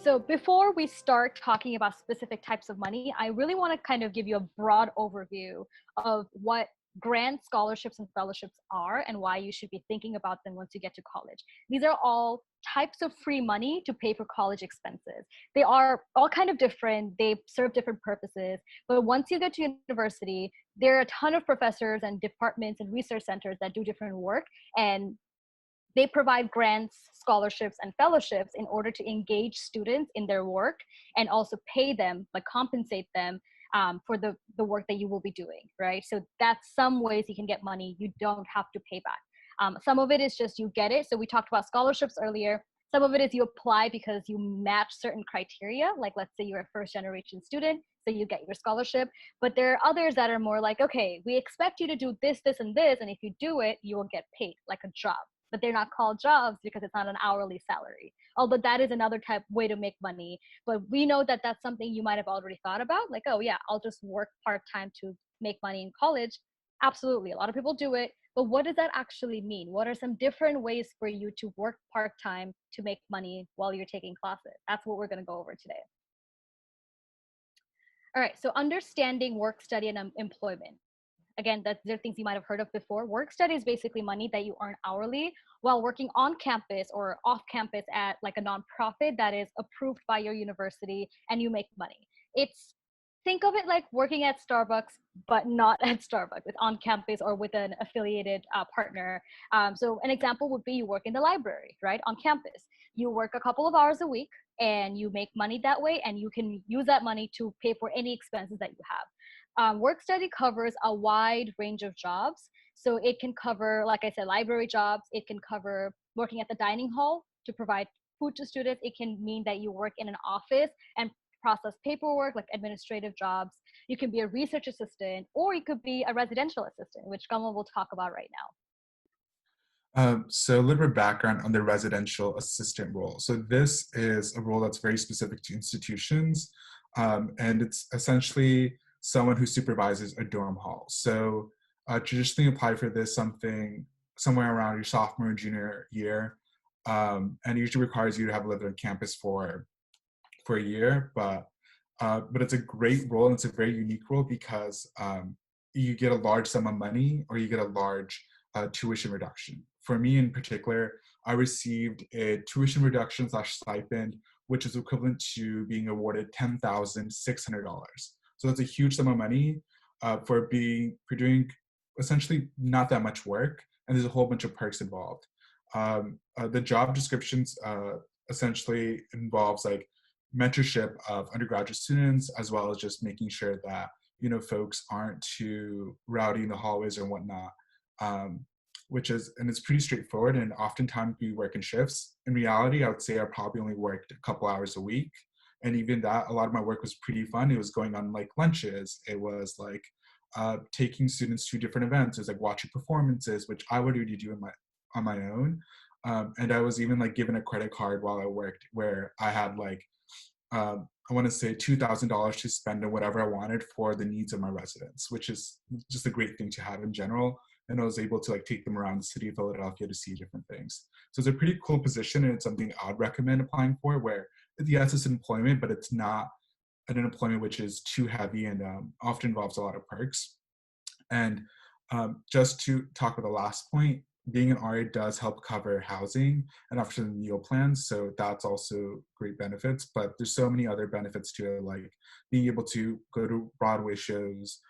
So before we start talking about specific types of money, I really want to kind of give you a broad overview of what grants, scholarships, and fellowships are and why you should be thinking about them once you get to college. These are all types of free money to pay for college expenses. They are all kind of different. They serve different purposes. But once you get to university, there are a ton of professors and departments and research centers that do different work, and they provide grants, scholarships, and fellowships in order to engage students in their work and also pay them, like compensate them for the work that you will be doing, right? So that's some ways you can get money you don't have to pay back. Some of it is just you get it. So we talked about scholarships earlier. Some of it is you apply because you match certain criteria. Like let's say you're a first generation student, so you get your scholarship. But there are others that are more like, okay, we expect you to do this, this, and this. And if you do it, you will get paid like a job. But they're not called jobs because it's not an hourly salary. Although that is another type way to make money. But we know that that's something you might have already thought about. Like, oh yeah, I'll just work part-time to make money in college. Absolutely, a lot of people do it. But what does that actually mean? What are some different ways for you to work part-time to make money while you're taking classes? That's what we're going to go over today. All right, so understanding work, study, and employment. Again, they're things you might have heard of before. Work study is basically money that you earn hourly while working on campus or off campus at like a nonprofit that is approved by your university, and you make money. It's Think of it like working at Starbucks, but not at Starbucks. It's on campus or with an affiliated partner. So an example would be you work in the library, right, on campus. You work a couple of hours a week and you make money that way, and you can use that money to pay for any expenses that you have. Work study covers a wide range of jobs. So it can cover, like I said, library jobs. It can cover working at the dining hall to provide food to students. It can mean that you work in an office and process paperwork, like administrative jobs. You can be a research assistant, or you could be a residential assistant, which Gamal will talk about right now. So a little bit of background on the residential assistant role. So this is a role that's very specific to institutions, and it's essentially someone who supervises a dorm hall. So traditionally apply for this somewhere around your sophomore or junior year, and it usually requires you to have lived on campus for a year. But it's a great role, and it's a very unique role because you get a large sum of money, or you get a large tuition reduction. For me in particular, I received a tuition reduction / stipend, which is equivalent to being awarded $10,600. So that's a huge sum of money for doing essentially not that much work, and there's a whole bunch of perks involved. The job descriptions essentially involves like mentorship of undergraduate students, as well as just making sure that folks aren't too rowdy in the hallways or whatnot. And it's pretty straightforward, and oftentimes we work in shifts. In reality, I would say I probably only worked a couple hours a week, and even that, a lot of my work was pretty fun. It was going on like lunches. It was like taking students to different events. It was like watching performances, which I would already do on my own. And I was even like given a credit card while I worked, where I had like I want to say $2,000 to spend on whatever I wanted for the needs of my residents, which is just a great thing to have in general. And I was able to like take them around the city of Philadelphia to see different things. So it's a pretty cool position, and it's something I'd recommend applying for, where yes, it's employment, but it's not an employment which is too heavy and often involves a lot of perks. And just to talk about the last point, being an RA does help cover housing and often meal plans, so that's also great benefits. But there's so many other benefits to it, like being able to go to Broadway shows,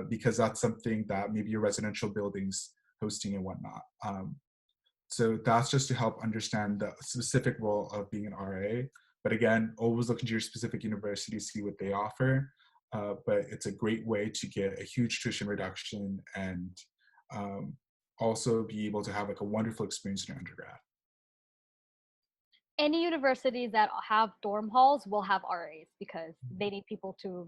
because that's something that maybe your residential buildings hosting and whatnot. So that's just to help understand the specific role of being an RA. But again, always look into your specific university, see what they offer. But it's a great way to get a huge tuition reduction and also be able to have like a wonderful experience in your undergrad. Any universities that have dorm halls will have RAs because they need people to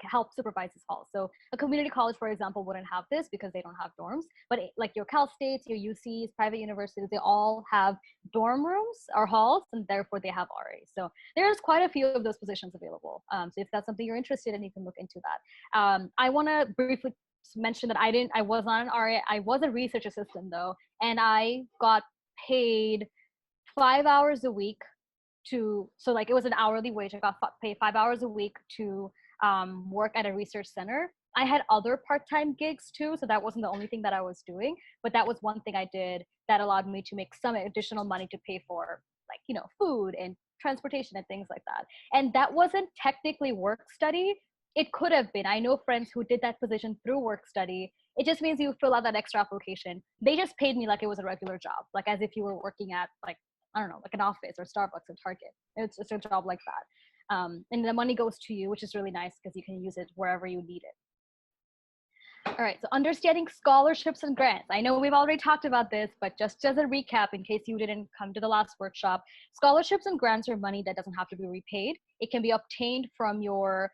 help supervise these halls. So a community college, for example, wouldn't have this because they don't have dorms. But like your Cal States, your UCs, private universities, they all have dorm rooms or halls, and therefore they have RAs. So there's quite a few of those positions available. So if that's something you're interested in, you can look into that. I want to briefly mention that I was not an RA. I was a research assistant though, and I got paid 5 hours a week so like it was an hourly wage. I got paid 5 hours a week to work at a research center. I had other part-time gigs too, so that wasn't the only thing that I was doing, but that was one thing I did that allowed me to make some additional money to pay for, like, food and transportation and things like that. And that wasn't technically work study. It could have been. I know friends who did that position through work study. It just means you fill out that extra application. They just paid me like it was a regular job, like as if you were working at, like, I don't know, like an office or Starbucks or Target. It's just a job like that. And the money goes to you, which is really nice because you can use it wherever you need it. All right, so understanding scholarships and grants. I know we've already talked about this, but just as a recap, in case you didn't come to the last workshop, scholarships and grants are money that doesn't have to be repaid. It can be obtained from your,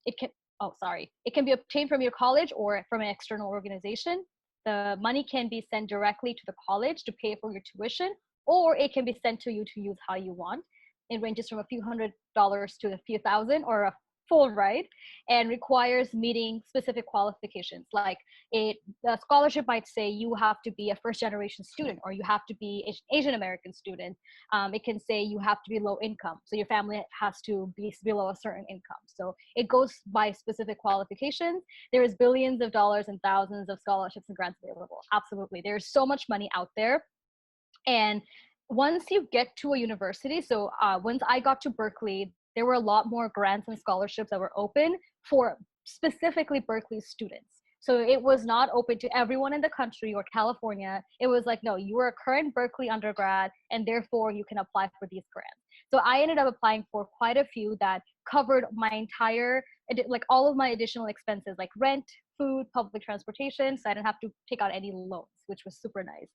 it can be obtained from your college or from an external organization. The money can be sent directly to the college to pay for your tuition, or it can be sent to you to use how you want. It ranges from a few $100s to a few thousand, or a full ride, and requires meeting specific qualifications. Like the scholarship might say you have to be a first generation student, or you have to be Asian American student. It can say you have to be low income, so your family has to be below a certain income. So it goes by specific qualifications. There is billions of dollars and thousands of scholarships and grants available. Absolutely, there's so much money out there. And once you get to a university, so once I got to Berkeley, there were a lot more grants and scholarships that were open for specifically Berkeley students. So it was not open to everyone in the country or California. It was like, no, you are a current Berkeley undergrad, and therefore you can apply for these grants. So I ended up applying for quite a few that covered my entire, like all of my additional expenses, like rent, food, public transportation. So I didn't have to take out any loans, which was super nice.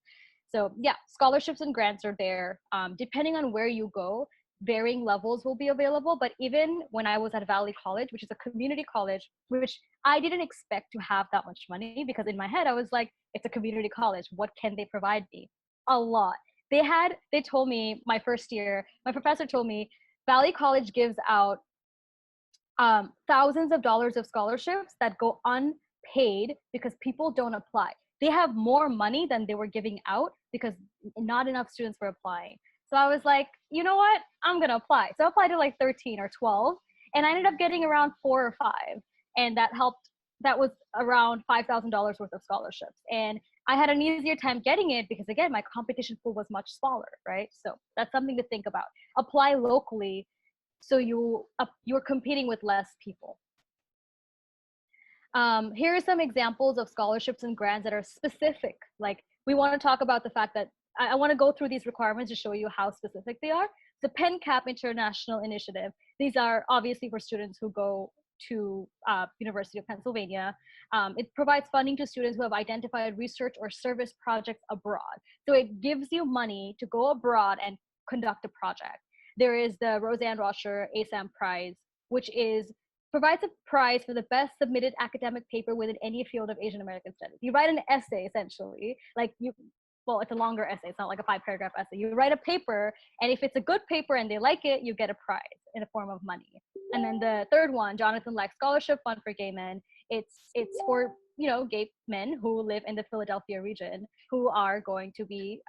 So yeah, scholarships and grants are there. Depending on where you go, varying levels will be available. But even when I was at Valley College, which is a community college, which I didn't expect to have that much money, because in my head I was like, it's a community college, what can they provide me? A lot. They told me my first year, my professor told me Valley College gives out thousands of dollars of scholarships that go unpaid because people don't apply. They have more money than they were giving out because not enough students were applying. So I was like, you know what? I'm going to apply. So I applied to like 13 or 12, and I ended up getting around 4 or 5. And that helped. That was around $5,000 worth of scholarships. And I had an easier time getting it because, again, my competition pool was much smaller, right? So that's something to think about. Apply locally so you're competing with less people. Here are some examples of scholarships and grants that are specific. Like, we want to talk about the fact that I want to go through these requirements to show you how specific they are. The PenCap International Initiative. These are obviously for students who go to University of Pennsylvania. It provides funding to students who have identified research or service projects abroad. So it gives you money to go abroad and conduct a project. There is the Roseanne Rosher ASAM Prize, which provides a prize for the best submitted academic paper within any field of Asian American studies. You write an essay, essentially, well, it's a longer essay. It's not like a 5-paragraph essay. You write a paper, and if it's a good paper and they like it, you get a prize in the form of money. And then the third one, Jonathan Leck Scholarship Fund for Gay Men. It's for, gay men who live in the Philadelphia region who are going to be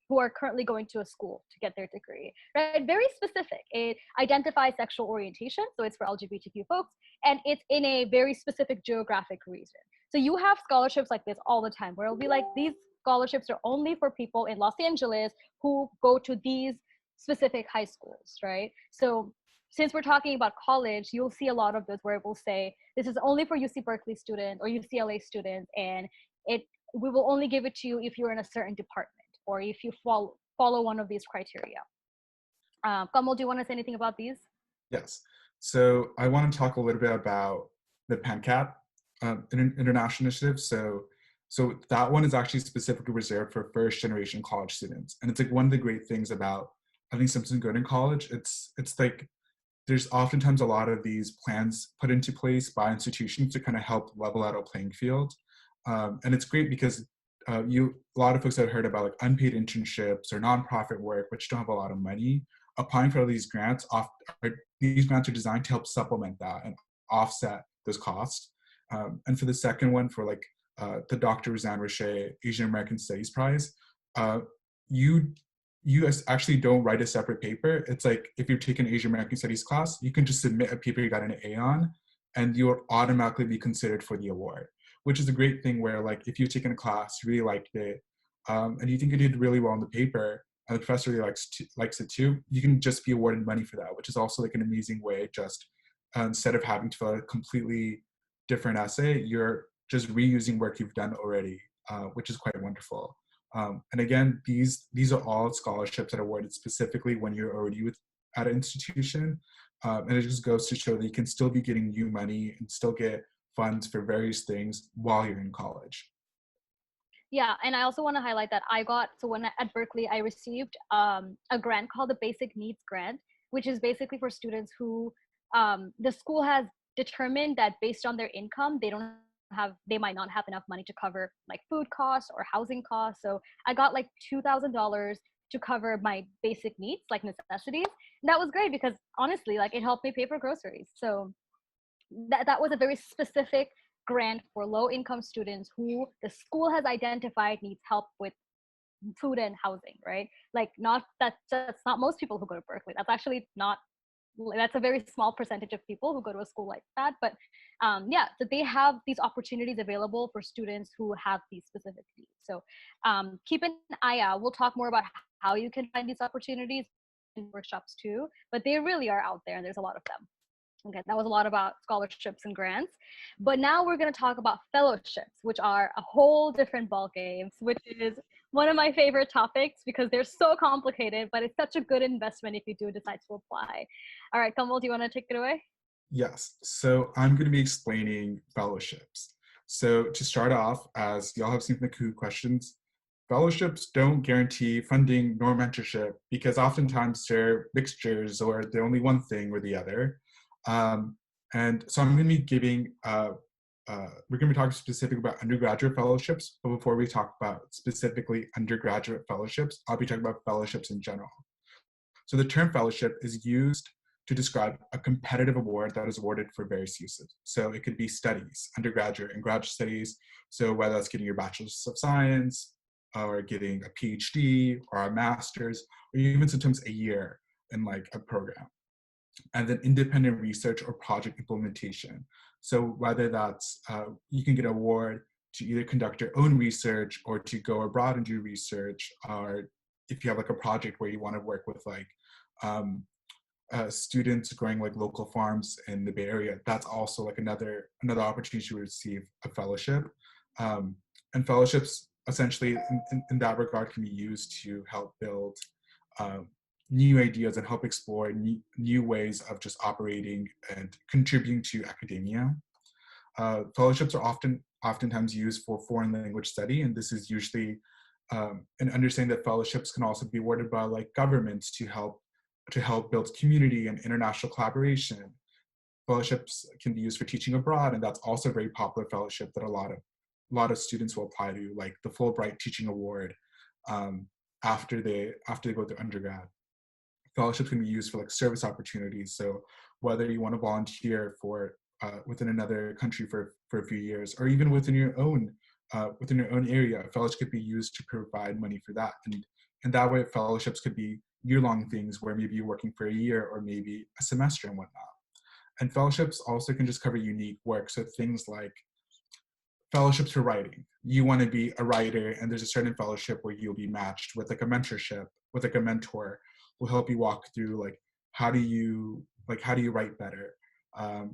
who are currently going to a school to get their degree, right? Very specific. It identifies sexual orientation, so it's for LGBTQ folks, and it's in a very specific geographic region. So you have scholarships like this all the time, where it'll be like, these scholarships are only for people in Los Angeles who go to these specific high schools, right? So since we're talking about college, you'll see a lot of this where it will say, this is only for UC Berkeley students or UCLA students, and we will only give it to you if you're in a certain department, or if you follow one of these criteria. Kamal, do you want to say anything about these? Yes. So I want to talk a little bit about the PenCap International Initiative. So that one is actually specifically reserved for first-generation college students. And it's like one of the great things about, I think, Simpson Good in college. It's like there's oftentimes a lot of these plans put into place by institutions to kind of help level out a playing field. And it's great because a lot of folks have heard about like unpaid internships or nonprofit work, which don't have a lot of money. Applying for these grants, these grants are designed to help supplement that and offset those costs. And for the second one, for like the Dr. Roseanne Roche Asian American Studies Prize, you you actually don't write a separate paper. It's like if you're taking an Asian American Studies class, you can just submit a paper you got an A on, and you'll automatically be considered for the award, which is a great thing where like if you've taken a class, you really liked it, and you think you did really well on the paper, and the professor really likes it too, you can just be awarded money for that, which is also like an amazing way. Just instead of having to fill out a completely different essay, you're just reusing work you've done already, which is quite wonderful. And again, these are all scholarships that are awarded specifically when you're already at an institution. And it just goes to show that you can still be getting new money and still get funds for various things while you're in college. Yeah, and I also want to highlight that at Berkeley, I received a grant called the Basic Needs Grant, which is basically for students who the school has determined that based on their income, they might not have enough money to cover like food costs or housing costs. So I got like $2,000 to cover my basic needs, like necessities. And that was great because honestly, like it helped me pay for groceries. So that was a very specific grant for low income students who the school has identified needs help with food and housing, right? Like that's not most people who go to Berkeley. That's actually not, that's a very small percentage of people who go to a school like that. But yeah, so they have these opportunities available for students who have these specific needs. So keep an eye out. We'll talk more about how you can find these opportunities in workshops too, but they really are out there and there's a lot of them. Okay, that was a lot about scholarships and grants. But now we're going to talk about fellowships, which are a whole different ballgame, which is one of my favorite topics because they're so complicated, but it's such a good investment if you do decide to apply. All right, Kamal, do you want to take it away? Yes, so I'm going to be explaining fellowships. So to start off, as y'all have seen from the Kahoot questions, fellowships don't guarantee funding nor mentorship because oftentimes they're mixtures or they're only one thing or the other. And so I'm going to be we're going to be talking specifically about undergraduate fellowships, but before we talk about specifically undergraduate fellowships, I'll be talking about fellowships in general. So the term fellowship is used to describe a competitive award that is awarded for various uses. So it could be studies, undergraduate and graduate studies. So whether that's getting your bachelor's of science or getting a PhD or a master's, or even sometimes a year in like a program. And then independent research or project implementation. So whether that's, you can get an award to either conduct your own research or to go abroad and do research, or if you have like a project where you want to work with like students growing like local farms in the Bay Area, that's also like another opportunity to receive a fellowship. And fellowships essentially in that regard can be used to help build new ideas and help explore new ways of just operating and contributing to academia. Fellowships are oftentimes used for foreign language study, and this is usually and understanding that fellowships can also be awarded by like governments to help build community and international collaboration. Fellowships can be used for teaching abroad, and that's also a very popular fellowship that a lot of students will apply to, like the Fulbright Teaching Award after they go through undergrad. Fellowships can be used for like service opportunities. So whether you want to volunteer for within another country for a few years, or even within your own area, fellowships could be used to provide money for that. And that way, fellowships could be year-long things where maybe you're working for a year or maybe a semester and whatnot. And fellowships also can just cover unique work. So things like fellowships for writing. You want to be a writer, and there's a certain fellowship where you'll be matched with like a mentorship, with like a mentor will help you walk through like how do you write better,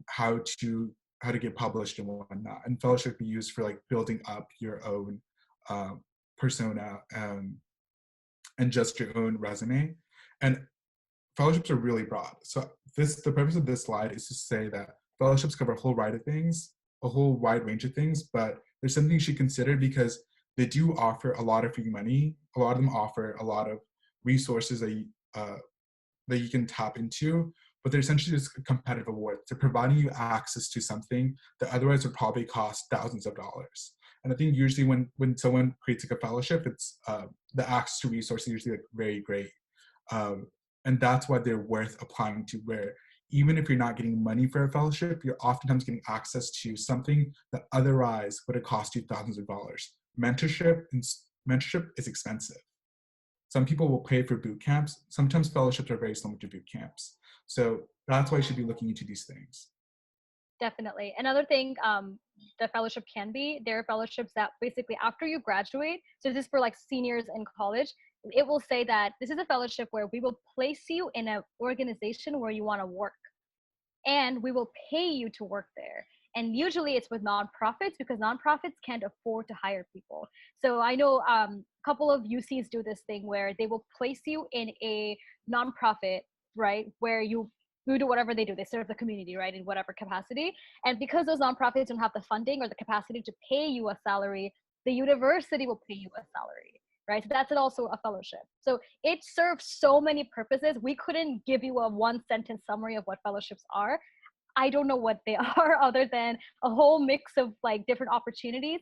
how to get published and whatnot. And fellowship be used for like building up your own persona and just your own resume. And fellowships are really broad. So the purpose of this slide is to say that fellowships cover a whole wide range of things, but there's something you should consider because they do offer a lot of free money. A lot of them offer a lot of resources that you can tap into, but they're essentially just a competitive award. They're providing you access to something that otherwise would probably cost thousands of dollars. And I think usually when someone creates like a fellowship, it's the access to resources is usually like very great. And that's why they're worth applying to, where even if you're not getting money for a fellowship, you're oftentimes getting access to something that otherwise would have cost you thousands of dollars. Mentorship is expensive. Some people will pay for boot camps. Sometimes fellowships are very similar to boot camps. So that's why you should be looking into these things. Definitely. Another thing the fellowship can be, there are fellowships that basically after you graduate, so this is for like seniors in college, it will say that this is a fellowship where we will place you in an organization where you want to work, and we will pay you to work there. And usually it's with nonprofits because nonprofits can't afford to hire people. So I know a couple of UCs do this thing where they will place you in a nonprofit, right, where you do whatever they do. They serve the community, right, in whatever capacity. And because those nonprofits don't have the funding or the capacity to pay you a salary, the university will pay you a salary, right? So that's also a fellowship. So it serves so many purposes. We couldn't give you a one sentence summary of what fellowships are. I don't know what they are other than a whole mix of like different opportunities.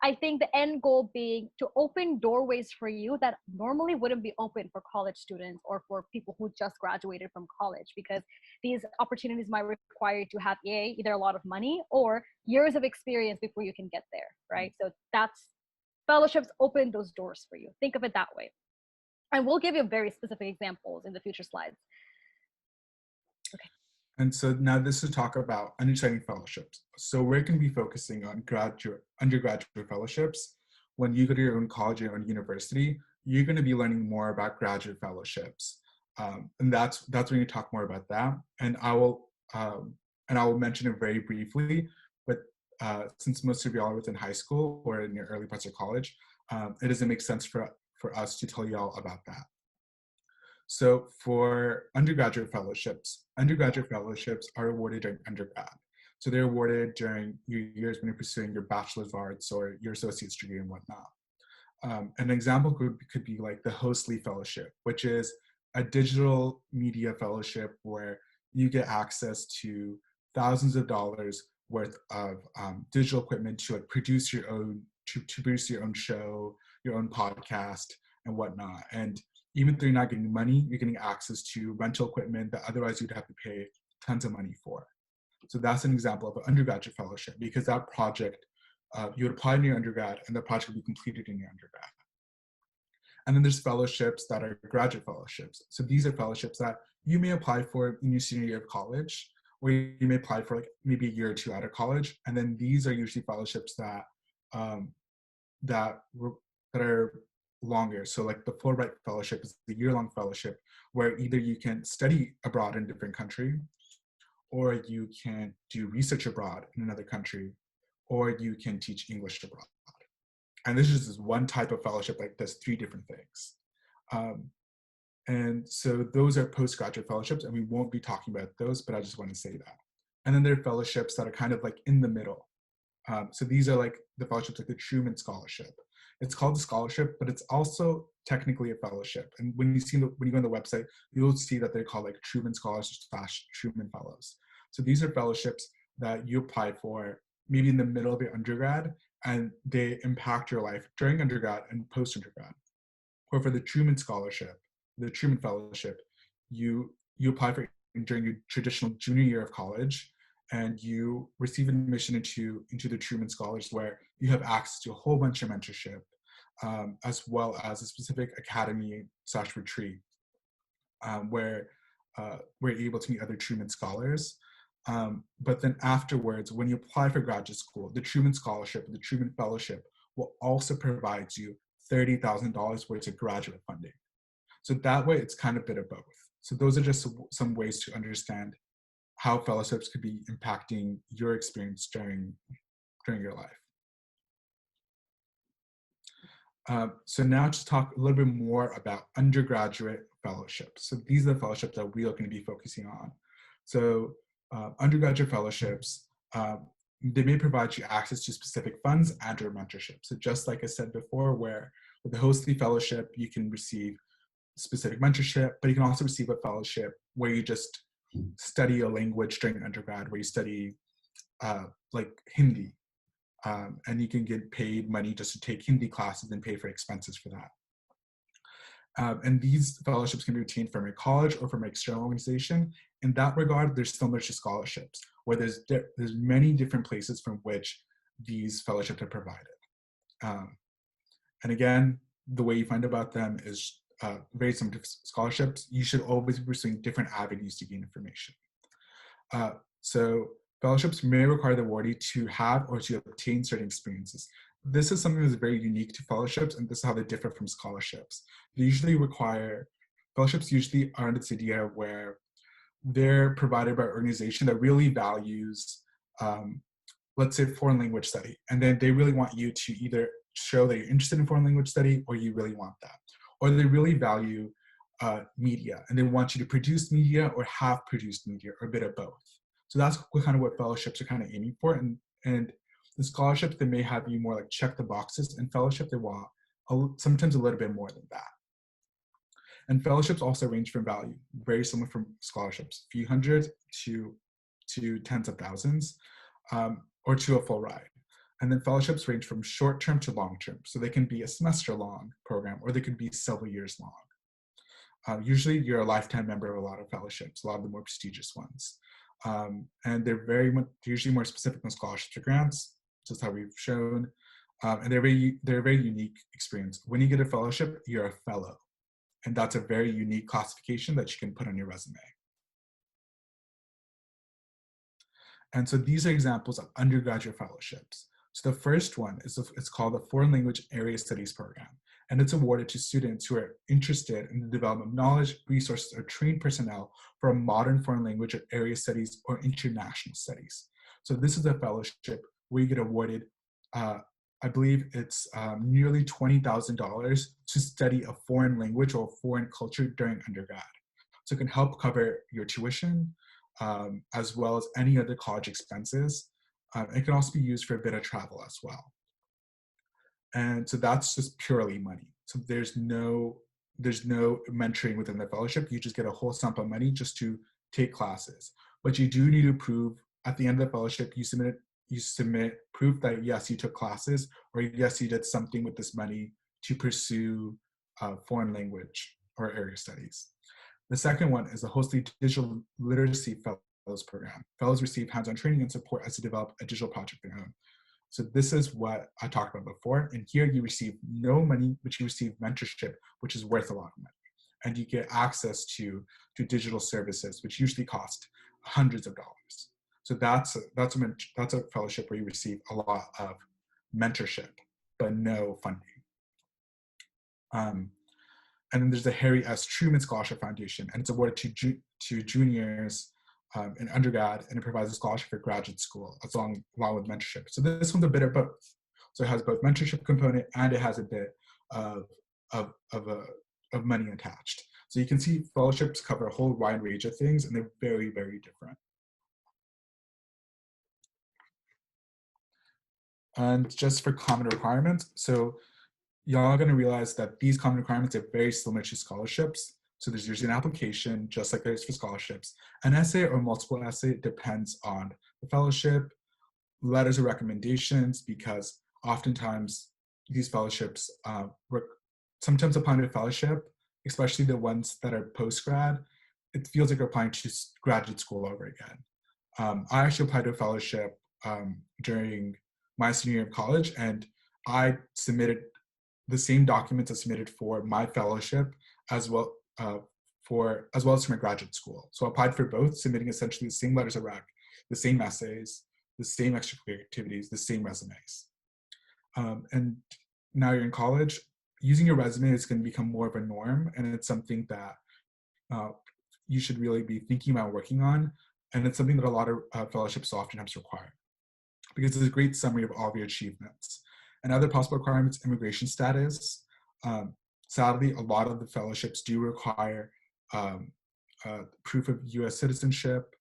I think the end goal being to open doorways for you that normally wouldn't be open for college students or for people who just graduated from college, because these opportunities might require you to have either a lot of money or years of experience before you can get there, right? So that's fellowships open those doors for you. Think of it that way. And we'll give you very specific examples in the future slides. Okay. And so now this is talk about understanding fellowships. So we're going to be focusing on undergraduate fellowships. When you go to your own college, your own university, you're going to be learning more about graduate fellowships. And that's when you talk more about that. And I will mention it very briefly, but since most of y'all are within high school or in your early parts of college, it doesn't make sense for us to tell y'all about that. So for undergraduate fellowships are awarded during undergrad. So they're awarded during your years when you're pursuing your bachelor's of arts or your associate's degree and whatnot. An example could be like the Hostly Fellowship, which is a digital media fellowship where you get access to thousands of dollars worth of digital equipment to like produce your own show, your own podcast, and whatnot. And even though you're not getting money, you're getting access to rental equipment that otherwise you'd have to pay tons of money for. So that's an example of an undergraduate fellowship, because that project, you would apply in your undergrad and the project would be completed in your undergrad. And then there's fellowships that are graduate fellowships. So these are fellowships that you may apply for in your senior year of college, or you may apply for like maybe a year or two out of college. And then these are usually fellowships that are longer. So like the Fulbright Fellowship is a year-long fellowship where either you can study abroad in a different country, or you can do research abroad in another country, or you can teach English abroad. And this is just one type of fellowship that does three different things. And so those are postgraduate fellowships, and we won't be talking about those, but I just want to say that. And then there are fellowships that are kind of like in the middle. So these are like the fellowships like the Truman Scholarship. It's called a scholarship, but it's also technically a fellowship. And when you go on the website, you'll see that they're called like Truman Scholars / Truman Fellows. So these are fellowships that you apply for maybe in the middle of your undergrad, and they impact your life during undergrad and post-undergrad. Or for the Truman Scholarship, the Truman Fellowship, you apply for during your traditional junior year of college, and you receive admission into the Truman Scholars, where you have access to a whole bunch of mentorship, as well as a specific academy / retreat, where you're able to meet other Truman Scholars. But then afterwards, when you apply for graduate school, the Truman Scholarship, the Truman Fellowship will also provide you $30,000 worth of graduate funding. So that way, it's kind of a bit of both. So those are just some ways to understand how fellowships could be impacting your experience during your life. So now to talk a little bit more about undergraduate fellowships. So these are the fellowships that we are going to be focusing on. So undergraduate fellowships, they may provide you access to specific funds and or mentorship. So just like I said before, where with the Hostly Fellowship, you can receive specific mentorship, but you can also receive a fellowship where you just study a language during undergrad, where you study like Hindi, and you can get paid money just to take Hindi classes and pay for expenses for that. And these fellowships can be obtained from a college or from an external organization. In that regard, there's similar to scholarships, where there's many different places from which these fellowships are provided. And again, the way you find about them is very similar to scholarships, you should always be pursuing different avenues to gain information. So fellowships may require the awardee to have or to obtain certain experiences. This is something that's very unique to fellowships, and this is how they differ from scholarships. Fellowships usually are under this idea where they're provided by an organization that really values, let's say, foreign language study. And then they really want you to either show that you're interested in foreign language study or you really want that. Or they really value media, and they want you to produce media or have produced media, or a bit of both. So that's kind of what fellowships are kind of aiming for. And the scholarships, they may have you more like check the boxes. And fellowship, they want sometimes a little bit more than that. And fellowships also range from value, very similar from scholarships, a few hundred to tens of thousands, or to a full ride. And then fellowships range from short-term to long-term. So they can be a semester-long program, or they could be several years long. Usually you're a lifetime member of a lot of fellowships, a lot of the more prestigious ones. And they're usually more specific than scholarships or grants, just how we've shown. And they're a very unique experience. When you get a fellowship, you're a fellow. And that's a very unique classification that you can put on your resume. And so these are examples of undergraduate fellowships. So the first one it's called the Foreign Language Area Studies Program. And it's awarded to students who are interested in the development of knowledge, resources, or trained personnel for a modern foreign language or area studies or international studies. So this is a fellowship where you get awarded, I believe it's nearly $20,000 to study a foreign language or a foreign culture during undergrad. So it can help cover your tuition, as well as any other college expenses. It can also be used for a bit of travel as well. And so that's just purely money. So there's no mentoring within the fellowship. You just get a whole sum of money just to take classes. But you do need to prove at the end of the fellowship, you submit proof that yes, you took classes, or yes, you did something with this money to pursue foreign language or area studies. The second one is the Hostly Digital Literacy Fellows Program. Fellows receive hands-on training and support as they develop a digital project of their own. So this is what I talked about before. And here you receive no money, but you receive mentorship, which is worth a lot of money. And you get access to digital services, which usually cost hundreds of dollars. So that's a fellowship where you receive a lot of mentorship, but no funding. And then there's the Harry S. Truman Scholarship Foundation, and it's awarded to juniors in undergrad, and it provides a scholarship for graduate school along with mentorship. So this one's a bit of both. So it has both mentorship component and it has a bit of money attached. So you can see fellowships cover a whole wide range of things, and they're very, very different. And just for common requirements, so y'all are going to realize that these common requirements are very similar to scholarships. So there's usually an application, just like there is for scholarships. An essay or multiple essay depends on the fellowship, letters of recommendations, because oftentimes these fellowships, sometimes applying to a fellowship, especially the ones that are post-grad, it feels like you're applying to graduate school over again. I actually applied to a fellowship during my senior year of college, and I submitted the same documents I submitted for my fellowship as well as for my graduate school. So I applied for both, submitting essentially the same letters of rec, the same essays, the same extracurricular activities, the same resumes. And now you're in college, using your resume is going to become more of a norm, and it's something that you should really be thinking about working on, and it's something that a lot of fellowships oftentimes require, because it's a great summary of all of your achievements. And other possible requirements, immigration status. Sadly, a lot of the fellowships do require proof of US citizenship,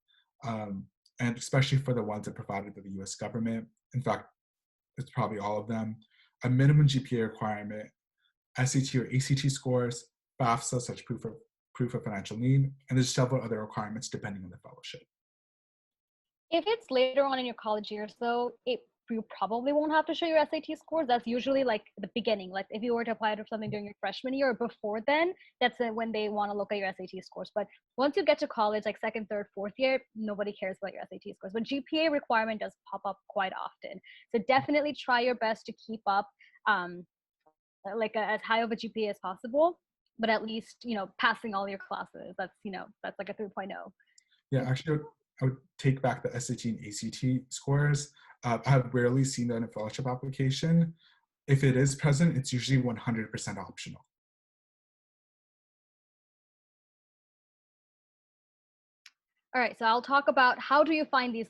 and especially for the ones that are provided by the US government. In fact, it's probably all of them. A minimum GPA requirement, SAT or ACT scores, FAFSA, such proof of financial need, and there's several other requirements depending on the fellowship. If it's later on in your college years, though, you probably won't have to show your SAT scores. That's usually like the beginning. Like if you were to apply to something during your freshman year or before then, that's when they want to look at your SAT scores. But once you get to college, like second, third, fourth year, nobody cares about your SAT scores. But GPA requirement does pop up quite often. So definitely try your best to keep up like as high of a GPA as possible. but at least, passing all your classes. That's like a 3.0. Yeah, actually, I would take back the SAT and ACT scores. I have rarely seen that in a fellowship application. If it is present, it's usually 100% optional. All right, so I'll talk about how do you find these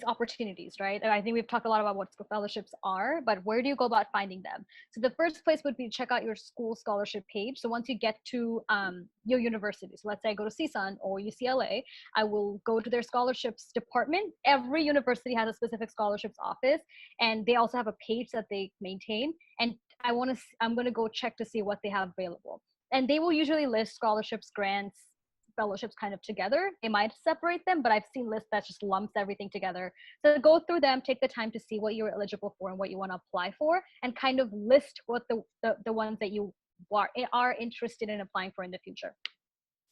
opportunities, right? And I think we've talked a lot about what fellowships are, but where do you go about finding them? So the first place would be check out your school scholarship page. So once you get to your university, so let's say I go to CSUN or UCLA, I will go to their scholarships department. Every university has a specific scholarships office, and they also have a page that they maintain. And I'm going to go check to see what they have available. And they will usually list scholarships, grants, fellowships kind of together. They might separate them, but I've seen lists that just lumps everything together. So go through them, take the time to see what you're eligible for and what you want to apply for, and kind of list what the ones that you are interested in applying for in the future.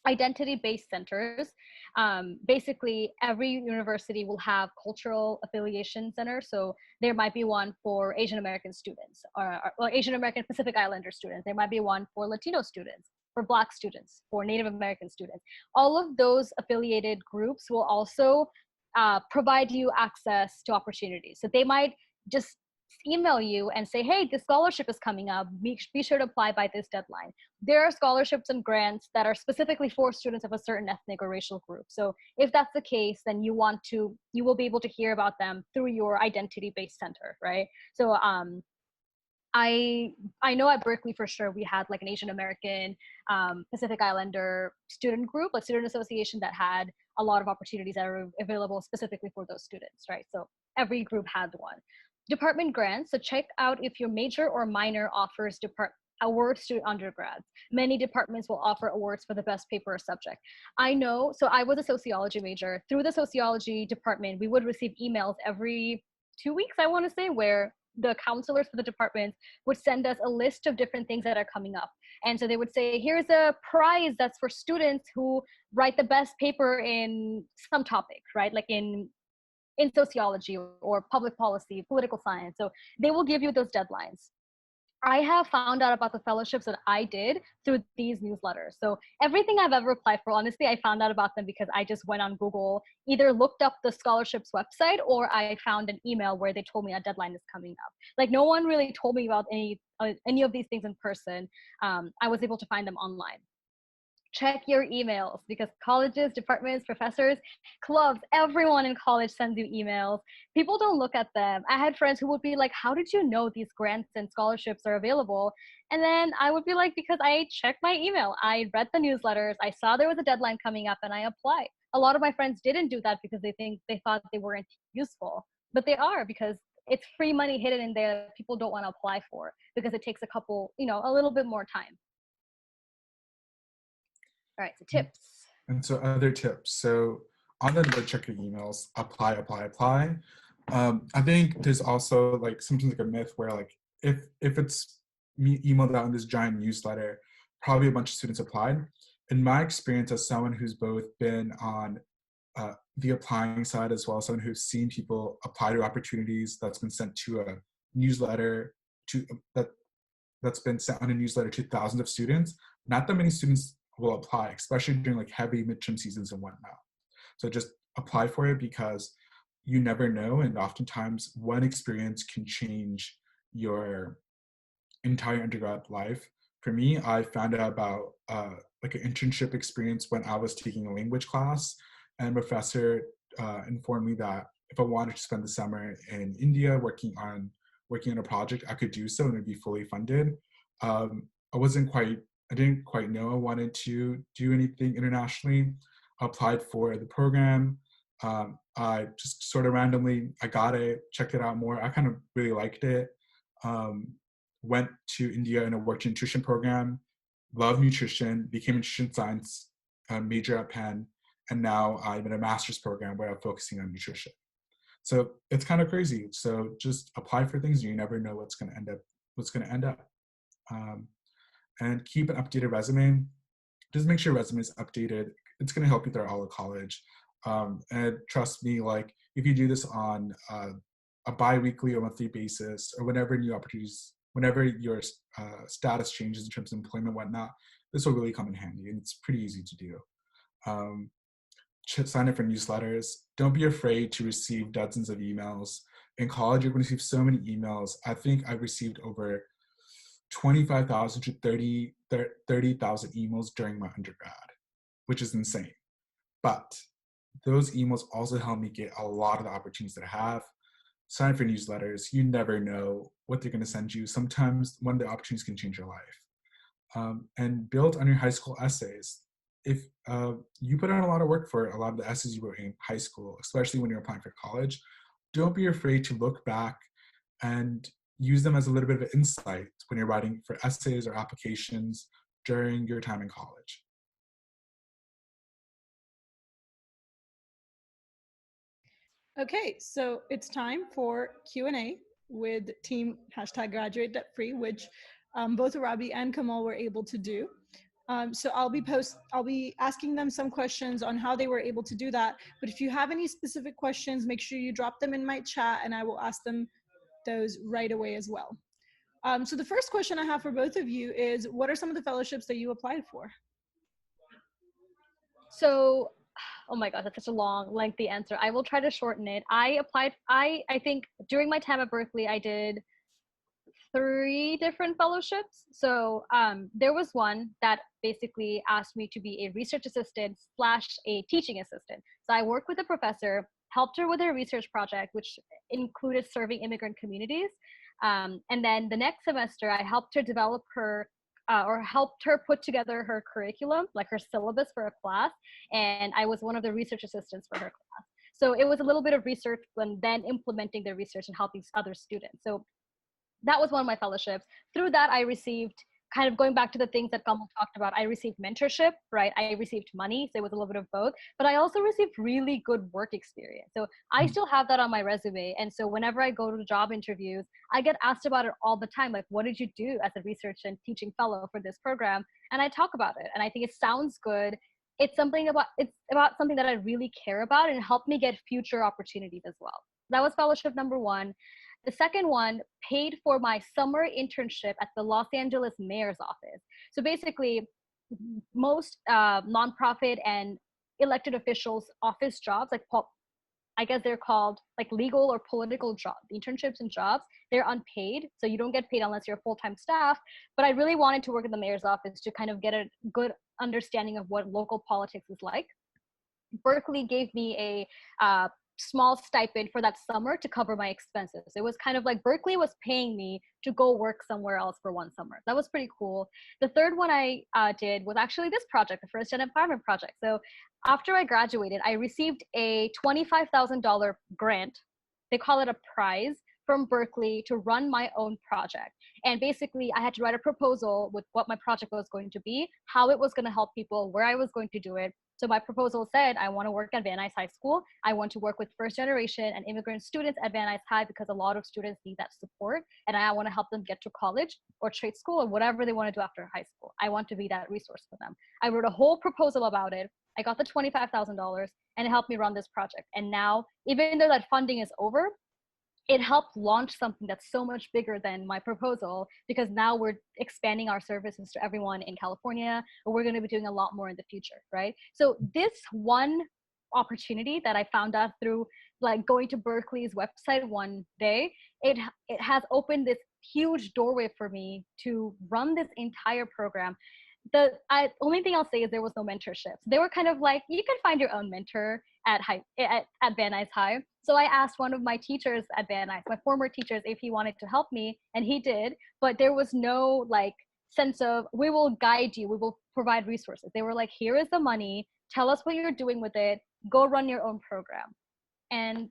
Identity-based centers. Basically, every university will have cultural affiliation centers. So there might be one for Asian American students or Asian American Pacific Islander students. There might be one for Latino students, for Black students, for Native American students. All of those affiliated groups will also provide you access to opportunities. So they might just email you and say, hey, this scholarship is coming up. Be sure to apply by this deadline. There are scholarships and grants that are specifically for students of a certain ethnic or racial group. So if that's the case, then you will be able to hear about them through your identity-based center, right? So I know at Berkeley for sure we had like an Asian American Pacific Islander student group, a student association that had a lot of opportunities that are available specifically for those students, right? So every group had one. Department grants, so check out if your major or minor offers awards to undergrads. Many departments will offer awards for the best paper or subject. I know, so I was a sociology major. Through the sociology department, we would receive emails every 2 weeks, I want to say, where the counselors for the departments would send us a list of different things that are coming up. And so they would say, here's a prize that's for students who write the best paper in some topic, right? Like in sociology or public policy, political science. So they will give you those deadlines. I have found out about the fellowships that I did through these newsletters. So everything I've ever applied for, honestly, I found out about them because I just went on Google, either looked up the scholarships website, or I found an email where they told me a deadline is coming up. Like no one really told me about any of these things in person. I was able to find them online. Check your emails because colleges, departments, professors, clubs, everyone in college sends you emails. People don't look at them. I had friends who would be like, how did you know these grants and scholarships are available? And then I would be like, because I checked my email. I read the newsletters. I saw there was a deadline coming up and I applied. A lot of my friends didn't do that because they thought they weren't useful, but they are because it's free money hidden in there that people don't want to apply for because it takes a little bit more time. All right, so tips. And so other tips. So on the note, check your emails, apply. I think there's also like sometimes like a myth where like if it's emailed out in this giant newsletter, probably a bunch of students applied. In my experience as someone who's both been on the applying side as well as someone who's seen people apply to opportunities that's been sent to a newsletter that's been sent on a newsletter to thousands of students, not that many students will apply, especially during like heavy midterm seasons and whatnot. So just apply for it because you never know, and oftentimes one experience can change your entire undergrad life. For me, I found out about like an internship experience when I was taking a language class, and a professor informed me that if I wanted to spend the summer in India working on a project, I could do so and it'd be fully funded. I didn't quite know I wanted to do anything internationally. I applied for the program. I just sort of randomly, I got it, checked it out more. I kind of really liked it. Went to India and I worked in a nutrition program, loved nutrition, became a nutrition science major at Penn, and now I'm in a master's program where I'm focusing on nutrition. So it's kind of crazy. So just apply for things and you never know what's going to end up. And keep an updated resume. Just make sure your resume is updated. It's going to help you through all of college. And trust me, like if you do this on a bi-weekly or monthly basis, or whenever new opportunities, whenever your status changes in terms of employment and whatnot, this will really come in handy, and it's pretty easy to do. Sign up for newsletters. Don't be afraid to receive dozens of emails. In college, you're going to receive so many emails. I think I've received over 25,000 to 30,000 emails during my undergrad, which is insane. But those emails also help me get a lot of the opportunities that I have. Sign up for newsletters. You never know what they're going to send you. Sometimes one of the opportunities can change your life. And build on your high school essays. If you put in a lot of work for a lot of the essays you wrote in high school, especially when you're applying for college, don't be afraid to look back and use them as a little bit of insight when you're writing for essays or applications during your time in college. Okay, so it's time for Q&A with team #Graduate DebtFree, which both Arabi and Kamal were able to do. So I'll be asking them some questions on how they were able to do that. But if you have any specific questions, make sure you drop them in my chat and I will ask them those right away as well. So the first question I have for both of you is, what are some of the fellowships that you applied for? So, oh my God, that's such a long, lengthy answer. I will try to shorten it. I think during my time at Berkeley, I did 3 different fellowships. So there was one that basically asked me to be a research assistant / a teaching assistant. So I worked with a professor, helped her with her research project, which included serving immigrant communities. And then the next semester, I helped her develop her helped her put together her curriculum, like her syllabus for a class. And I was one of the research assistants for her class. So it was a little bit of research and then implementing the research and helping other students. So that was one of my fellowships. Through that, I received, kind of going back to the things that Kamal talked about, I received mentorship, right? I received money, so it was a little bit of both, but I also received really good work experience. So I still have that on my resume. And so whenever I go to job interviews, I get asked about it all the time. Like, what did you do as a research and teaching fellow for this program? And I talk about it. And I think it sounds good. It's about something that I really care about, and it helped me get future opportunities as well. That was fellowship number 1. The second one paid for my summer internship at the Los Angeles mayor's office. So basically, most nonprofit and elected officials' office jobs, like I guess they're called like legal or political jobs, internships and jobs, they're unpaid. So you don't get paid unless you're full-time staff. But I really wanted to work in the mayor's office to kind of get a good understanding of what local politics is like. Berkeley gave me a small stipend for that summer to cover my expenses. It was kind of like Berkeley was paying me to go work somewhere else for one summer. That was pretty cool. The third one I did was actually this project, the First Gen Empowerment Project. So after I graduated, I received a $25,000 grant. They call it a prize from Berkeley to run my own project. And basically, I had to write a proposal with what my project was going to be, how it was going to help people, where I was going to do it. So my proposal said, I want to work at Van Nuys High School. I want to work with first generation and immigrant students at Van Nuys High because a lot of students need that support. And I want to help them get to college or trade school or whatever they want to do after high school. I want to be that resource for them. I wrote a whole proposal about it. I got the $25,000 and it helped me run this project. And now, even though that funding is over, it helped launch something that's so much bigger than my proposal, because now we're expanding our services to everyone in California, and we're going to be doing a lot more in the future, right? So this one opportunity that I found out through like going to Berkeley's website one day, it has opened this huge doorway for me to run this entire program. The only thing I'll say is there was no mentorships. They were kind of like, you can find your own mentor at Van Nuys High. So I asked one of my teachers at Van Nuys, my former teachers, if he wanted to help me, and he did. But there was no like sense of, we will guide you, we will provide resources. They were like, here is the money, tell us what you're doing with it, go run your own program. And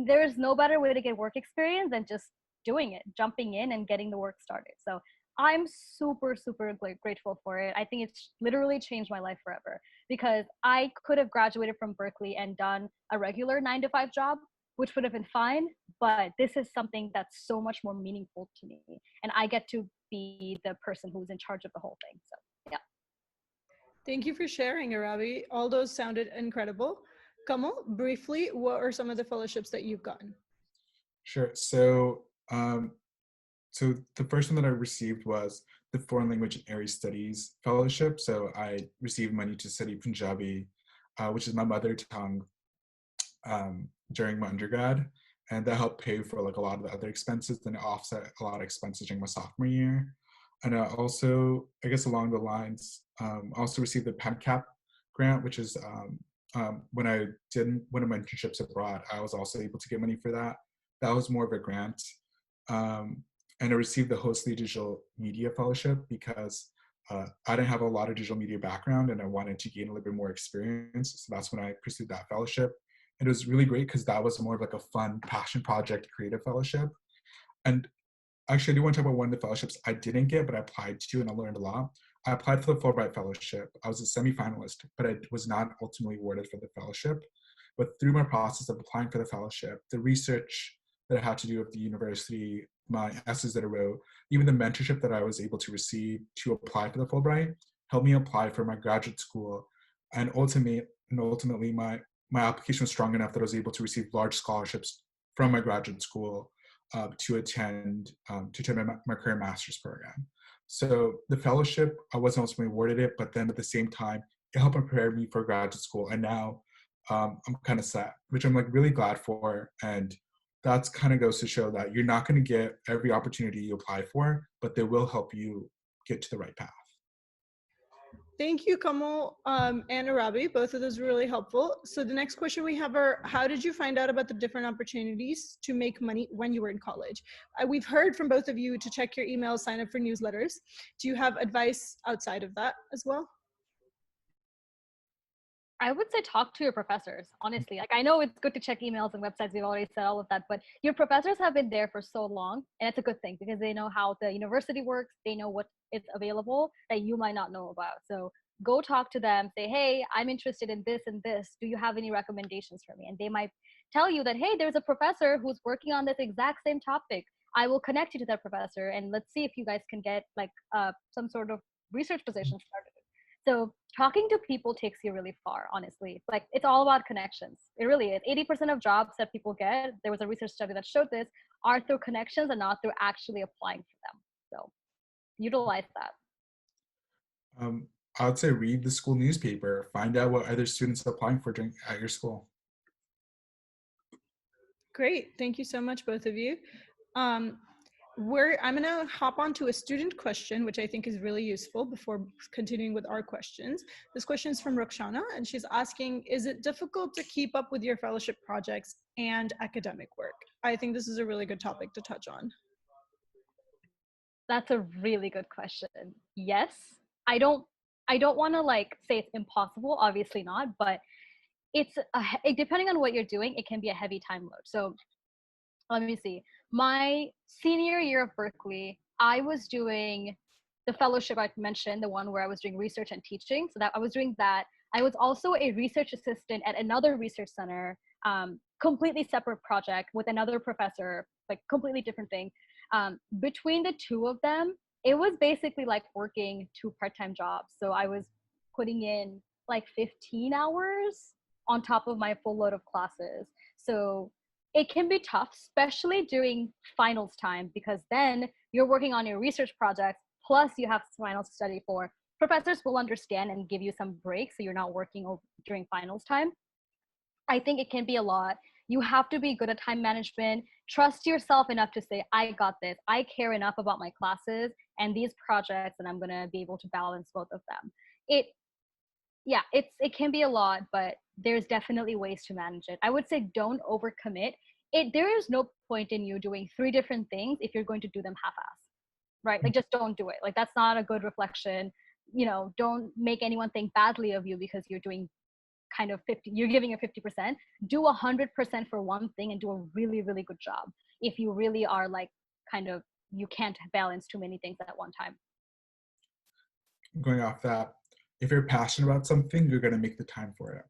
there is no better way to get work experience than just doing it, jumping in and getting the work started. So I'm super, super grateful for it. I think it's literally changed my life forever, because I could have graduated from Berkeley and done a regular 9-to-5 job, which would have been fine. But this is something that's so much more meaningful to me. And I get to be the person who's in charge of the whole thing. So, yeah. Thank you for sharing, Arabi. All those sounded incredible. Kamal, briefly, what are some of the fellowships that you've gotten? Sure. So So the first one that I received was the Foreign Language and Area Studies Fellowship. So I received money to study Punjabi, which is my mother tongue, during my undergrad, and that helped pay for like a lot of the other expenses. Then it offset a lot of expenses during my sophomore year. And also, I guess along the lines, I also received the PenCap grant, which is when I did one of my internships abroad, I was also able to get money for that. That was more of a grant. And I received the Hostly Digital Media Fellowship because I didn't have a lot of digital media background and I wanted to gain a little bit more experience. So that's when I pursued that fellowship. And it was really great because that was more of like a fun passion project creative fellowship. And actually, I do want to talk about one of the fellowships I didn't get, but I applied to and I learned a lot. I applied for the Fulbright Fellowship. I was a semi-finalist, but I was not ultimately awarded for the fellowship. But through my process of applying for the fellowship, the research that I had to do at the university, my essays that I wrote, even the mentorship that I was able to receive to apply for the Fulbright helped me apply for my graduate school. And ultimately my application was strong enough that I was able to receive large scholarships from my graduate school to attend my career master's program. So the fellowship, I wasn't ultimately awarded it, but then at the same time, it helped prepare me for graduate school. And now I'm kind of set, which I'm like really glad for. And that's kind of goes to show that you're not going to get every opportunity you apply for, but they will help you get to the right path. Thank you, Kamal and Arabi. Both of those were really helpful. So the next question we have are, how did you find out about the different opportunities to make money when you were in college? We've heard from both of you to check your emails, sign up for newsletters. Do you have advice outside of that as well? I would say talk to your professors, honestly. Like, I know it's good to check emails and websites, we've already said all of that, but your professors have been there for so long, and it's a good thing because they know how the university works, they know what is available that you might not know about. So go talk to them, say, hey, I'm interested in this and this. Do you have any recommendations for me? And they might tell you that, hey, there's a professor who's working on this exact same topic. I will connect you to that professor, and let's see if you guys can get like some sort of research position started. So talking to people takes you really far, honestly. Like, it's all about connections. It really is. 80% of jobs that people get, there was a research study that showed this, are through connections and not through actually applying for them. So utilize that. I would say read the school newspaper, find out what other students are applying for at your school. Great. Thank you so much, both of you. I'm going to hop on to a student question, which I think is really useful before continuing with our questions. This question is from Rukshana, and she's asking, is it difficult to keep up with your fellowship projects and academic work? I think this is a really good topic to touch on. That's a really good question. Yes, I don't want to like say it's impossible, obviously not, but depending on what you're doing, it can be a heavy time load. So let me see. My senior year of Berkeley, I was doing the fellowship I mentioned, the one where I was doing research and teaching. So that I was doing that. I was also a research assistant at another research center, completely separate project with another professor, like completely different thing. Between the two of them, it was basically like working two part-time jobs. So I was putting in like 15 hours on top of my full load of classes. So it can be tough, especially during finals time, because then you're working on your research projects, plus you have finals to study for. Professors will understand and give you some breaks so you're not working during finals time. I think it can be a lot. You have to be good at time management. Trust yourself enough to say, I got this. I care enough about my classes and these projects, and I'm going to be able to balance both of them. It can be a lot, but there's definitely ways to manage it. I would say don't overcommit. There is no point in you doing 3 different things if you're going to do them half-ass, right? Like, just don't do it. Like, that's not a good reflection. Don't make anyone think badly of you because you're doing kind of 50, you're giving a 50%. Do 100% for one thing and do a really, really good job. If you really are like kind of, you can't balance too many things at one time. Going off that, if you're passionate about something, you're going to make the time for it.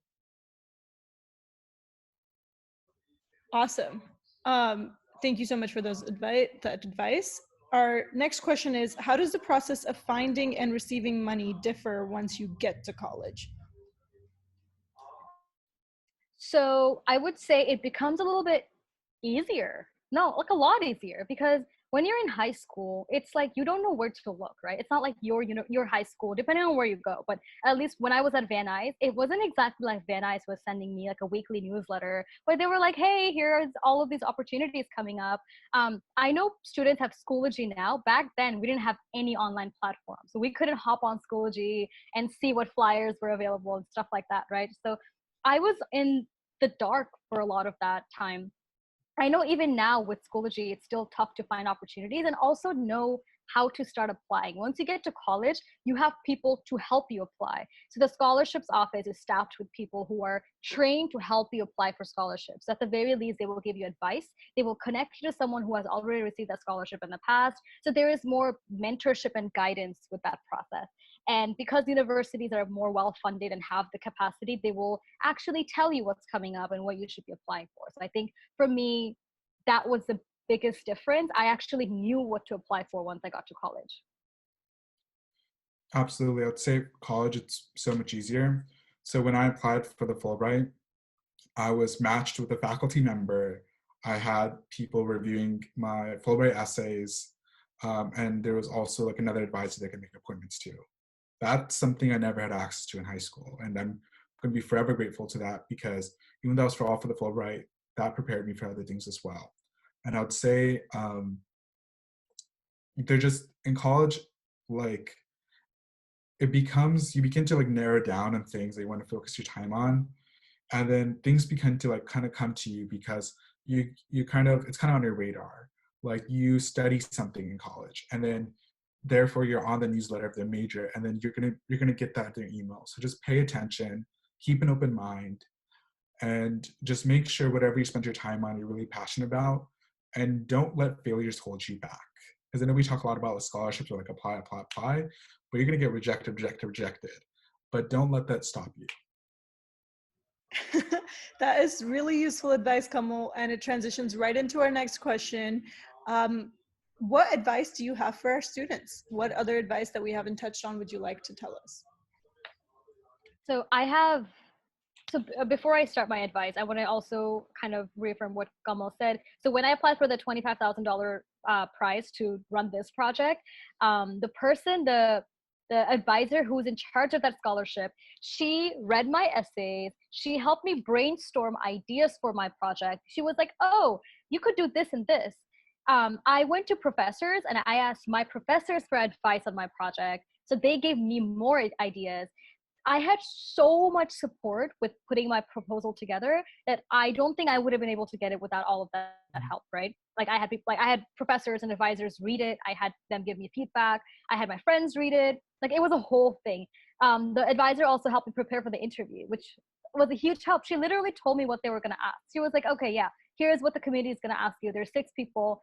Awesome. Thank you so much for that advice. Our next question is, how does the process of finding and receiving money differ once you get to college? So I would say it becomes a little bit easier. No, like a lot easier, because when you're in high school, it's like you don't know where to look, right? It's not like your high school, depending on where you go. But at least when I was at Van Nuys, it wasn't exactly like Van Nuys was sending me like a weekly newsletter where they were like, hey, here's all of these opportunities coming up. I know students have Schoology now. Back then, we didn't have any online platform. So we couldn't hop on Schoology and see what flyers were available and stuff like that, right? So I was in the dark for a lot of that time. I know even now with Schoology, it's still tough to find opportunities and also know how to start applying. Once you get to college, you have people to help you apply. So the scholarships office is staffed with people who are trained to help you apply for scholarships. At the very least, they will give you advice. They will connect you to someone who has already received that scholarship in the past. So there is more mentorship and guidance with that process. And because universities are more well-funded and have the capacity, they will actually tell you what's coming up and what you should be applying for. So I think for me, that was the biggest difference. I actually knew what to apply for once I got to college. Absolutely. I would say college, it's so much easier. So when I applied for the Fulbright, I was matched with a faculty member. I had people reviewing my Fulbright essays, and there was also like another advisor they could make appointments to. That's something I never had access to in high school, and I'm going to be forever grateful to that, because even though I was for all for the Fulbright, that prepared me for other things as well. And I would say they're just in college, like you begin to like narrow down on things that you want to focus your time on, and then things begin to like kind of come to you because you kind of, it's kind of on your radar. Like you study something in college, and then therefore you're on the newsletter of the major, and then you're gonna get that in your email. So just pay attention, keep an open mind, and just make sure whatever you spend your time on, you're really passionate about, and don't let failures hold you back. Because I know we talk a lot about scholarships, or like apply, but you're gonna get rejected. But don't let that stop you. That is really useful advice, Kamal, and it transitions right into our next question. What advice do you have for our students? What other advice that we haven't touched on would you like to tell us? So before I start my advice, I want to also kind of reaffirm what Kamal said. So when I applied for the $25,000 prize to run this project, the advisor who's in charge of that scholarship, she read my essays. She helped me brainstorm ideas for my project. She was like, oh, you could do this and this. I went to professors and I asked my professors for advice on my project. So they gave me more ideas. I had so much support with putting my proposal together that I don't think I would have been able to get it without all of that help, right? Like I had professors and advisors read it. I had them give me feedback. I had my friends read it. Like it was a whole thing. The advisor also helped me prepare for the interview, which was a huge help. She literally told me what they were going to ask. She was like, okay, yeah, here's what the committee is going to ask you. There's 6 people.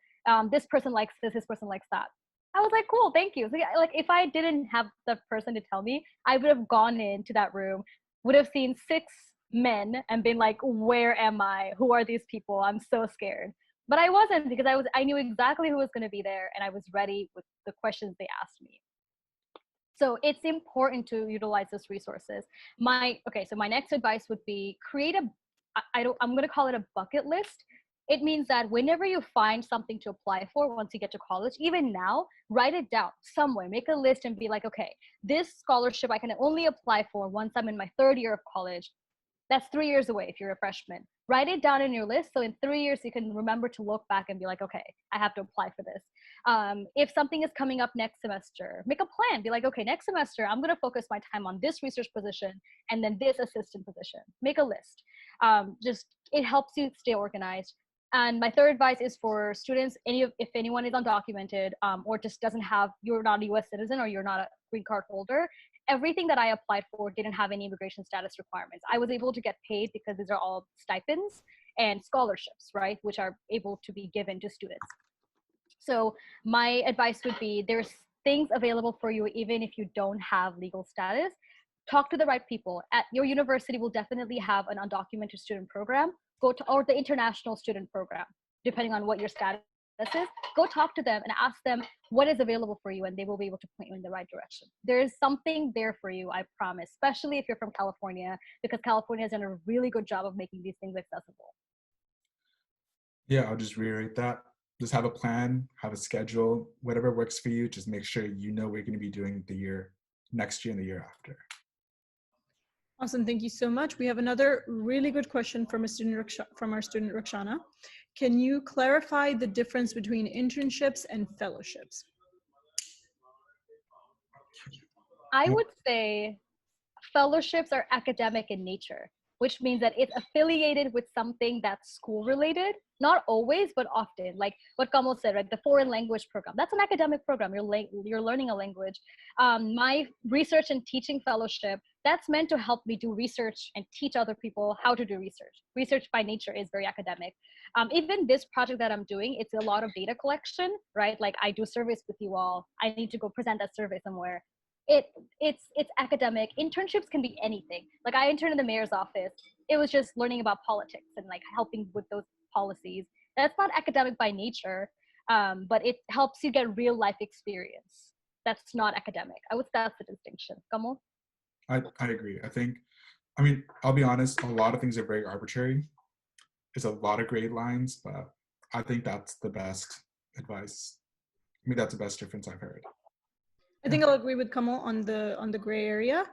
This person likes this person likes that. I was like, cool, thank you. So yeah, like if I didn't have the person to tell me, I would have gone into that room, would have seen 6 men and been like, where am I? Who are these people? I'm so scared. But I wasn't, because I knew exactly who was going to be there, and I was ready with the questions they asked me. So it's important to utilize those resources. So my next advice would be create I'm going to call it a bucket list. It means that whenever you find something to apply for, once you get to college, even now, write it down somewhere, make a list and be like, okay, this scholarship I can only apply for once I'm in my 3rd year of college. That's 3 years away if you're a freshman. Write it down in your list, so in 3 years you can remember to look back and be like, okay, I have to apply for this. If something is coming up next semester, make a plan. Be like, okay, next semester I'm going to focus my time on this research position and then this assistant position. Make a list. It helps you stay organized. And my third advice is for students, if anyone is undocumented or just you're not a US citizen or you're not a green card holder, everything that I applied for didn't have any immigration status requirements. I was able to get paid because these are all stipends and scholarships, right, which are able to be given to students. So my advice would be there's things available for you even if you don't have legal status. Talk to the right people. At your university will definitely have an undocumented student program, or the international student program, depending on what your status is. Go talk to them and ask them what is available for you, and they will be able to point you in the right direction. There is something there for you, I promise, especially if you're from California, because California has done a really good job of making these things accessible. Yeah, I'll just reiterate that. just have a plan, have a schedule, whatever works for you. Just make sure you know what you're going to be doing next year and the year after. Awesome, thank you so much. We have another really good question from our student Rakshana. Can you clarify the difference between internships and fellowships? I would say fellowships are academic in nature, which means that it's affiliated with something that's school related. Not always, but often. Like what Kamal said, right? The foreign language program. That's an academic program. You're learning a language. My research and teaching fellowship, that's meant to help me do research and teach other people how to do research. Research by nature is very academic. Even this project that I'm doing, it's a lot of data collection, right? Like I do surveys with you all. I need to go present that survey somewhere. It's academic. Internships can be anything. Like I interned in the mayor's office. It was just learning about politics and like helping with those policies. That's not academic by nature, but it helps you get real life experience. That's not academic. I would say that's the distinction. Kamal? I agree. I mean, I'll be honest, a lot of things are very arbitrary. It's a lot of grade lines, but I think that's the best advice. I mean, that's the best difference I've heard. I think I'll agree with Kamal on the gray area.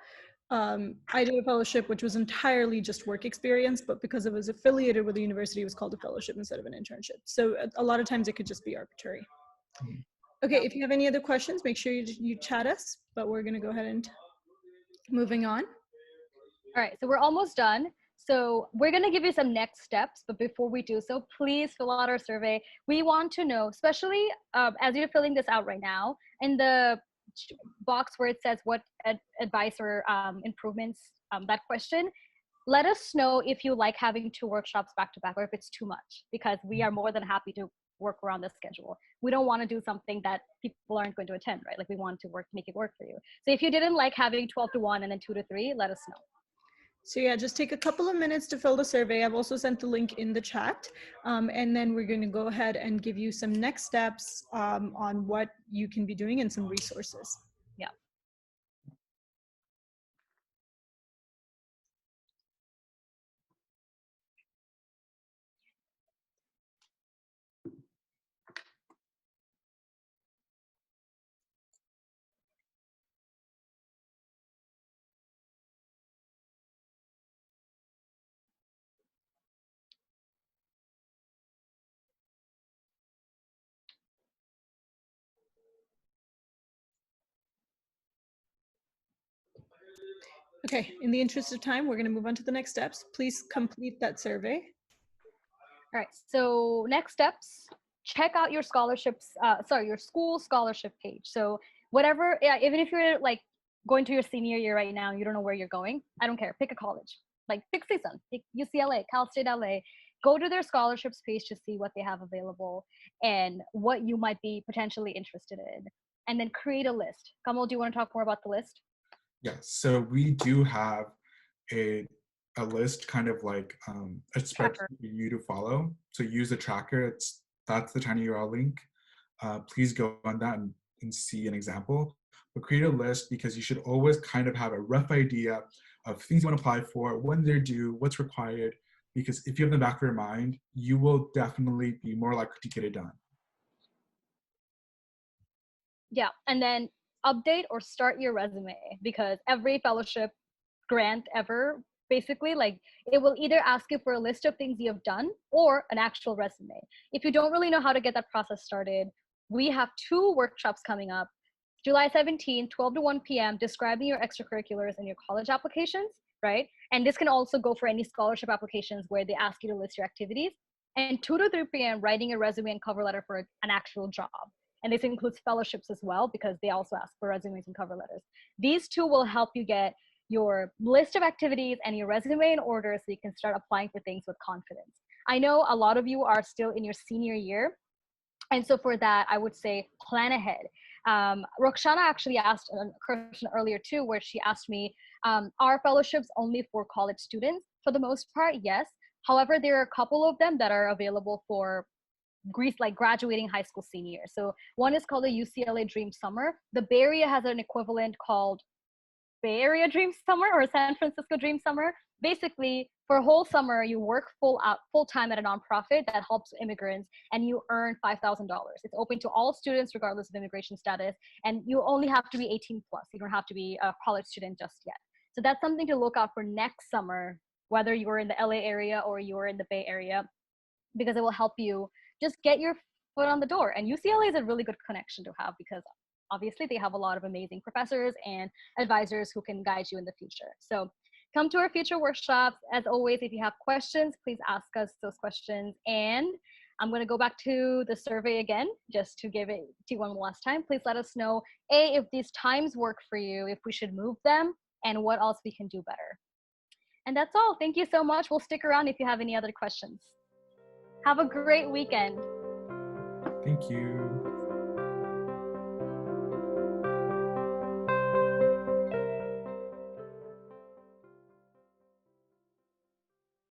I did a fellowship which was entirely just work experience, but because it was affiliated with the university, it was called a fellowship instead of an internship. So a lot of times it could just be arbitrary. Okay, if you have any other questions, make sure you chat us, but we're gonna go ahead and moving on. All right, so we're almost done. So we're going to give you some next steps, but before we do so, please fill out our survey. We want to know, especially as you're filling this out right now, in the box where it says what advice or improvements, that question, let us know if you like having 2 workshops back to back or if it's too much, because we are more than happy to work around the schedule. We don't want to do something that people aren't going to attend, right? Like we want to make it work for you. So if you didn't like having 12 to 1 and then 2 to 3, let us know. So yeah, just take a couple of minutes to fill the survey. I've also sent the link in the chat. And then we're going to go ahead and give you some next steps on what you can be doing and some resources. Yeah. Okay, in the interest of time, we're going to move on to the next steps. Please complete that survey. All right, so next steps, check out your scholarships, your school scholarship page. So whatever, yeah, even if you're like going to your senior year right now, you don't know where you're going, I don't care, pick a college, like pick CSUN, pick UCLA, Cal State LA, go to their scholarships page to see what they have available and what you might be potentially interested in, and then create a list. Kamal, do you want to talk more about the list? Yeah, so we do have a list, kind of like a spreadsheet for you to follow. So use the tracker. That's the tinyurl link. Please go on that and see an example. But create a list, because you should always kind of have a rough idea of things you want to apply for, when they're due, what's required. Because if you have in the back of your mind, you will definitely be more likely to get it done. Yeah, and then update or start your resume, because every fellowship grant ever, basically, like it will either ask you for a list of things you have done or an actual resume. If you don't really know how to get that process started, we have 2 workshops coming up. July 17th, 12 to 1 p.m., describing your extracurriculars and your college applications, right? And this can also go for any scholarship applications where they ask you to list your activities. And 2 to 3 p.m., writing a resume and cover letter for an actual job. And this includes fellowships as well, because they also ask for resumes and cover letters. These 2 will help you get your list of activities and your resume in order so you can start applying for things with confidence. I know a lot of you are still in your senior year. And so for that, I would say plan ahead. Roxana actually asked a question earlier too, where she asked me, are fellowships only for college students? For the most part, yes. However, there are a couple of them that are available for Greece, like graduating high school senior. So one is called the UCLA Dream Summer. The Bay Area has an equivalent called Bay Area Dream Summer or San Francisco Dream Summer. Basically, For a whole summer, you work full time at a nonprofit that helps immigrants, and you earn $5,000. It's open to all students regardless of immigration status, and you only have to be 18 plus. You don't have to be a college student just yet. So that's something to look out for next summer, whether you're in the LA area or you're in the Bay Area, because it will help you just get your foot on the door. And UCLA is a really good connection to have because obviously they have a lot of amazing professors and advisors who can guide you in the future. So come to our future workshops. As always, if you have questions, please ask us those questions. And I'm going to go back to the survey again, just to give it to you one last time. Please let us know, A, if these times work for you, if we should move them, and what else we can do better. And that's all. Thank you so much. We'll stick around if you have any other questions. Have a great weekend. Thank you.